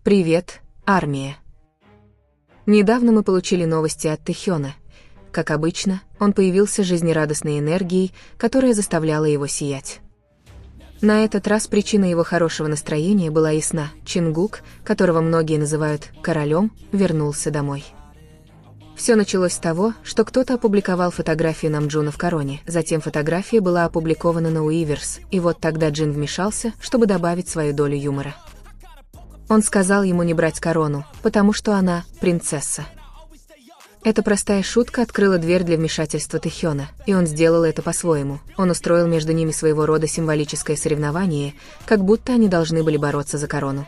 Привет, армия. Недавно мы получили новости от Тэхёна. Как обычно, он появился с жизнерадостной энергией, которая заставляла его сиять. На этот раз причина его хорошего настроения была ясна. Чингук, которого многие называют королем, вернулся домой. Все началось с того, что кто-то опубликовал фотографию Намджуна в короне, затем фотография была опубликована на Уиверс, и вот тогда Джин вмешался, чтобы добавить свою долю юмора. Он сказал ему не брать корону, потому что она принцесса. Эта простая шутка открыла дверь для вмешательства Тэхёна, и он сделал это по-своему. Он устроил между ними своего рода символическое соревнование, как будто они должны были бороться за корону.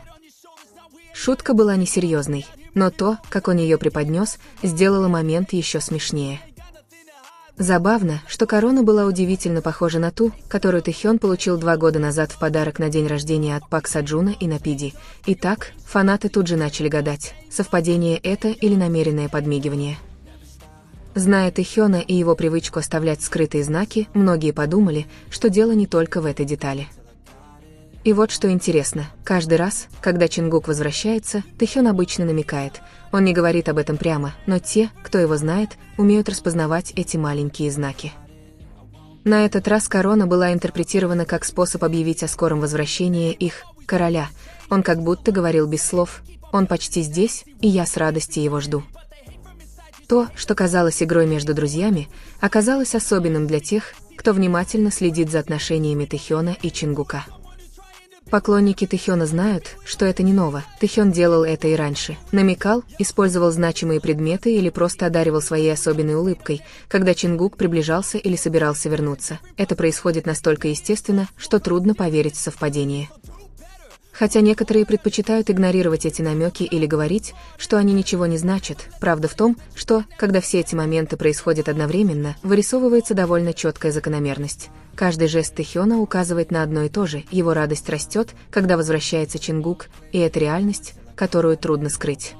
Шутка была несерьезной, но то, как он ее преподнес, сделало момент еще смешнее. Забавно, что корона была удивительно похожа на ту, которую Тэхён получил 2 года назад в подарок на день рождения от Пак Саджуна и Напиди. Итак, фанаты тут же начали гадать, совпадение это или намеренное подмигивание. Зная Тэхёна и его привычку оставлять скрытые знаки, многие подумали, что дело не только в этой детали. И вот что интересно, каждый раз, когда Чингук возвращается, Тэхён обычно намекает. Он не говорит об этом прямо, но те, кто его знает, умеют распознавать эти маленькие знаки. На этот раз корона была интерпретирована как способ объявить о скором возвращении их короля. Он как будто говорил без слов: «Он почти здесь, и я с радостью его жду». То, что казалось игрой между друзьями, оказалось особенным для тех, кто внимательно следит за отношениями Тэхёна и Чингука. Поклонники Тэхёна знают, что это не ново. Тэхён делал это и раньше. Намекал, использовал значимые предметы или просто одаривал своей особенной улыбкой, когда Чингук приближался или собирался вернуться. Это происходит настолько естественно, что трудно поверить в совпадение. Хотя некоторые предпочитают игнорировать эти намеки или говорить, что они ничего не значат, правда в том, что, когда все эти моменты происходят одновременно, вырисовывается довольно четкая закономерность. Каждый жест Тэхёна указывает на одно и то же: его радость растет, когда возвращается Чингук, и это реальность, которую трудно скрыть.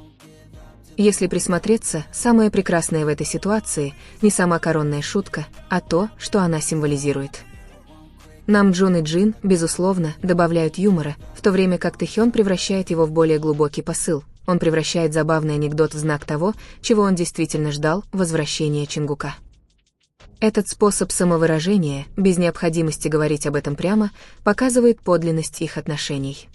Если присмотреться, самое прекрасное в этой ситуации не сама коронная шутка, а то, что она символизирует. Намджун и Джин, безусловно, добавляют юмора, в то время как Тэхён превращает его в более глубокий посыл. Он превращает забавный анекдот в знак того, чего он действительно ждал — возвращения Чингука. Этот способ самовыражения, без необходимости говорить об этом прямо, показывает подлинность их отношений.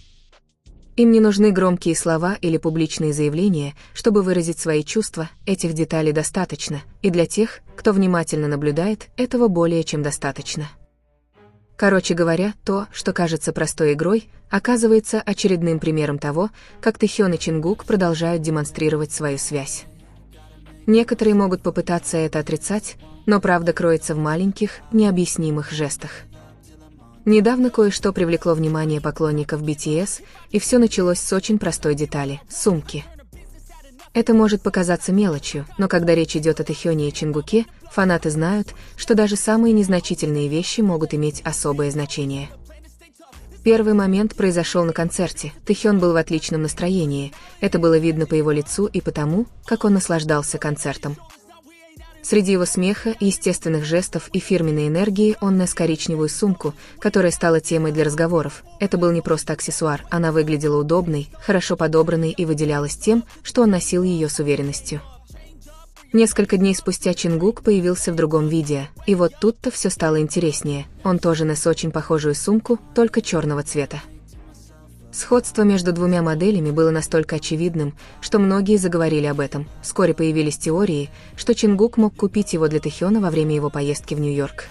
Им не нужны громкие слова или публичные заявления, чтобы выразить свои чувства, этих деталей достаточно, и для тех, кто внимательно наблюдает, этого более чем достаточно. Короче говоря, то, что кажется простой игрой, оказывается очередным примером того, как Тэхён и Чингук продолжают демонстрировать свою связь. Некоторые могут попытаться это отрицать, но правда кроется в маленьких, необъяснимых жестах. Недавно кое-что привлекло внимание поклонников BTS, и все началось с очень простой детали — сумки. Это может показаться мелочью, но когда речь идет о Тэхёне и Чингуке, фанаты знают, что даже самые незначительные вещи могут иметь особое значение. Первый момент произошел на концерте. Тэхён был в отличном настроении, это было видно по его лицу и потому, как он наслаждался концертом. Среди его смеха, естественных жестов и фирменной энергии он нес коричневую сумку, которая стала темой для разговоров. Это был не просто аксессуар, она выглядела удобной, хорошо подобранной и выделялась тем, что он носил ее с уверенностью. Несколько дней спустя Чингук появился в другом виде, и вот тут-то все стало интереснее. Он тоже нес очень похожую сумку, только черного цвета. Сходство между двумя моделями было настолько очевидным, что многие заговорили об этом. Вскоре появились теории, что Чингук мог купить его для Тэхёна во время его поездки в Нью-Йорк.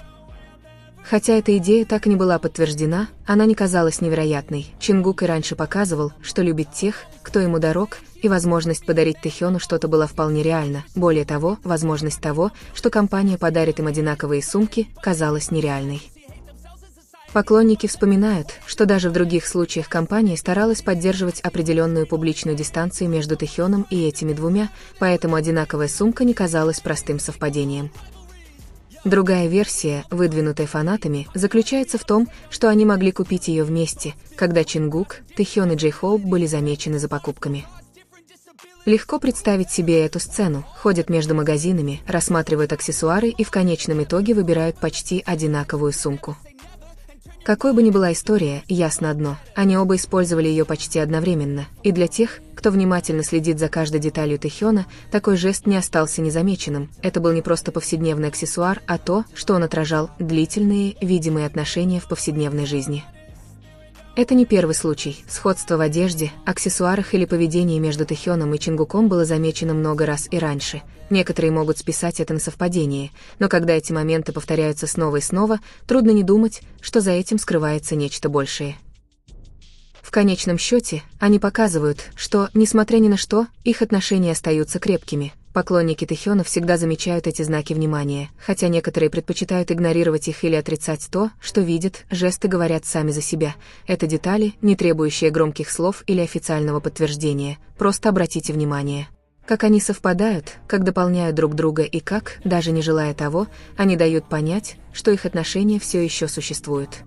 Хотя эта идея так и не была подтверждена, она не казалась невероятной. Чингук и раньше показывал, что любит тех, кто ему дорог, и возможность подарить Тэхёну что-то была вполне реальна. Более того, возможность того, что компания подарит им одинаковые сумки, казалась нереальной. Поклонники вспоминают, что даже в других случаях компания старалась поддерживать определенную публичную дистанцию между Тэхёном и этими двумя, поэтому одинаковая сумка не казалась простым совпадением. Другая версия, выдвинутая фанатами, заключается в том, что они могли купить ее вместе, когда Чингук, Тэхён и Джей-Хоуп были замечены за покупками. Легко представить себе эту сцену: ходят между магазинами, рассматривают аксессуары и в конечном итоге выбирают почти одинаковую сумку. Какой бы ни была история, ясно одно, они оба использовали ее почти одновременно, и для тех, кто внимательно следит за каждой деталью Тэхёна, такой жест не остался незамеченным. Это был не просто повседневный аксессуар, а то, что он отражал длительные, видимые отношения в повседневной жизни. Это не первый случай. Сходство в одежде, аксессуарах или поведении между Тэхёном и Чингуком было замечено много раз и раньше. Некоторые могут списать это на совпадение, но когда эти моменты повторяются снова и снова, трудно не думать, что за этим скрывается нечто большее. В конечном счете, они показывают, что, несмотря ни на что, их отношения остаются крепкими. Поклонники Тэхёна всегда замечают эти знаки внимания, хотя некоторые предпочитают игнорировать их или отрицать то, что видят, жесты говорят сами за себя. Это детали, не требующие громких слов или официального подтверждения, просто обратите внимание. Как они совпадают, как дополняют друг друга и как, даже не желая того, они дают понять, что их отношения все еще существуют.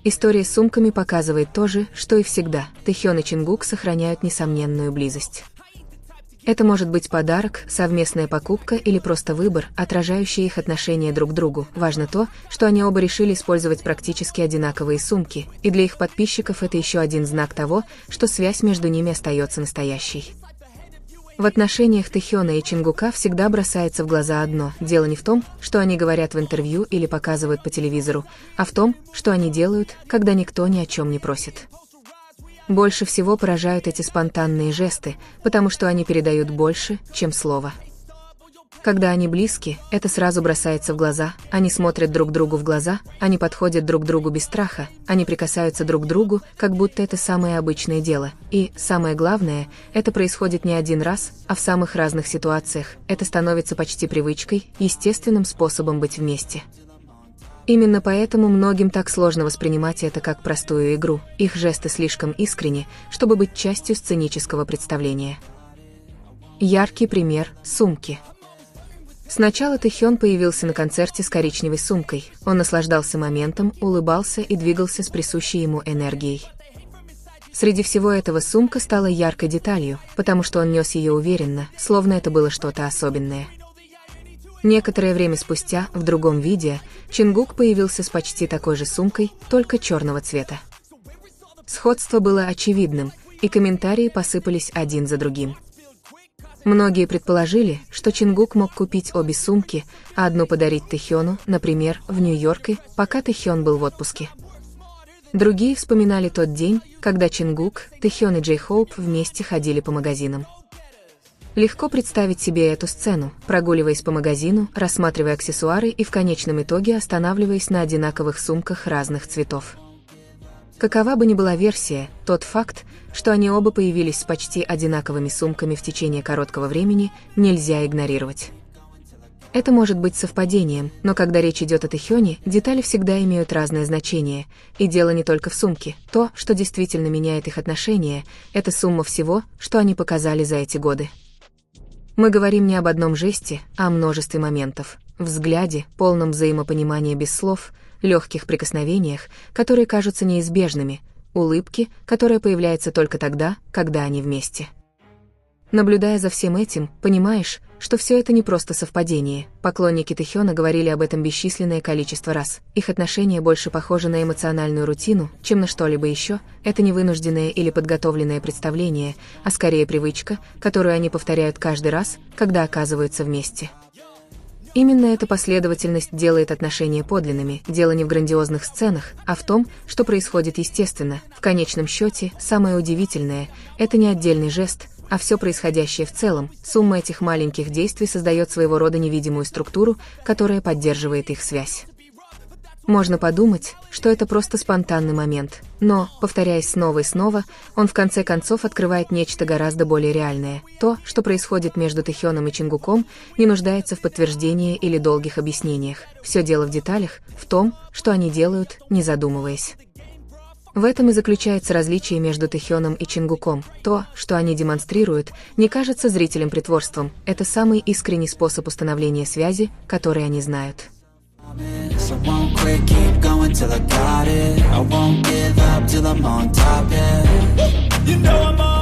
История с сумками показывает то же, что и всегда. Тэхён и Чингук сохраняют несомненную близость. Это может быть подарок, совместная покупка или просто выбор, отражающий их отношение друг к другу. Важно то, что они оба решили использовать практически одинаковые сумки, и для их подписчиков это еще один знак того, что связь между ними остается настоящей. В отношениях Тэхёна и Чингука всегда бросается в глаза одно. Дело не в том, что они говорят в интервью или показывают по телевизору, а в том, что они делают, когда никто ни о чем не просит. Больше всего поражают эти спонтанные жесты, потому что они передают больше, чем слово. Когда они близки, это сразу бросается в глаза, они смотрят друг другу в глаза, они подходят друг к другу без страха, они прикасаются друг к другу, как будто это самое обычное дело. И, самое главное, это происходит не один раз, а в самых разных ситуациях. Это становится почти привычкой, естественным способом быть вместе. Именно поэтому многим так сложно воспринимать это как простую игру. Их жесты слишком искренни, чтобы быть частью сценического представления. Яркий пример – сумки. Сначала Тэхён появился на концерте с коричневой сумкой. Он наслаждался моментом, улыбался и двигался с присущей ему энергией. Среди всего этого сумка стала яркой деталью, потому что он нес ее уверенно, словно это было что-то особенное. Некоторое время спустя, в другом видео, Чингук появился с почти такой же сумкой, только черного цвета. Сходство было очевидным, и комментарии посыпались один за другим. Многие предположили, что Чингук мог купить обе сумки, а одну подарить Тэхёну, например, в Нью-Йорке, пока Тэхён был в отпуске. Другие вспоминали тот день, когда Чингук, Тэхён и Джей-Хоуп вместе ходили по магазинам. Легко представить себе эту сцену, прогуливаясь по магазину, рассматривая аксессуары и в конечном итоге останавливаясь на одинаковых сумках разных цветов. Какова бы ни была версия, тот факт, что они оба появились с почти одинаковыми сумками в течение короткого времени, нельзя игнорировать. Это может быть совпадением, но когда речь идет о Тэхёне, детали всегда имеют разное значение, и дело не только в сумке. То, что действительно меняет их отношения, это сумма всего, что они показали за эти годы. Мы говорим не об одном жесте, а о множестве моментов, взгляде, полном взаимопонимания без слов, легких прикосновениях, которые кажутся неизбежными, улыбке, которая появляется только тогда, когда они вместе. Наблюдая за всем этим, понимаешь, что все это не просто совпадение. Поклонники Тэхёна говорили об этом бесчисленное количество раз. Их отношения больше похожи на эмоциональную рутину, чем на что-либо еще. Это не вынужденное или подготовленное представление, а скорее привычка, которую они повторяют каждый раз, когда оказываются вместе. Именно эта последовательность делает отношения подлинными. Дело не в грандиозных сценах, а в том, что происходит естественно. В конечном счете, самое удивительное – это не отдельный жест, а все происходящее в целом. Сумма этих маленьких действий создает своего рода невидимую структуру, которая поддерживает их связь. Можно подумать, что это просто спонтанный момент, но, повторяясь снова и снова, он в конце концов открывает нечто гораздо более реальное. То, что происходит между Тэхёном и Чингуком, не нуждается в подтверждении или долгих объяснениях. Все дело в деталях, в том, что они делают, не задумываясь. В этом и заключается различие между Тэхёном и Чингуком. То, что они демонстрируют, не кажется зрителям притворством. Это самый искренний способ установления связи, который они знают. I won't quit, keep going till I got it. I won't give up till I'm on top, yeah. You know I'm on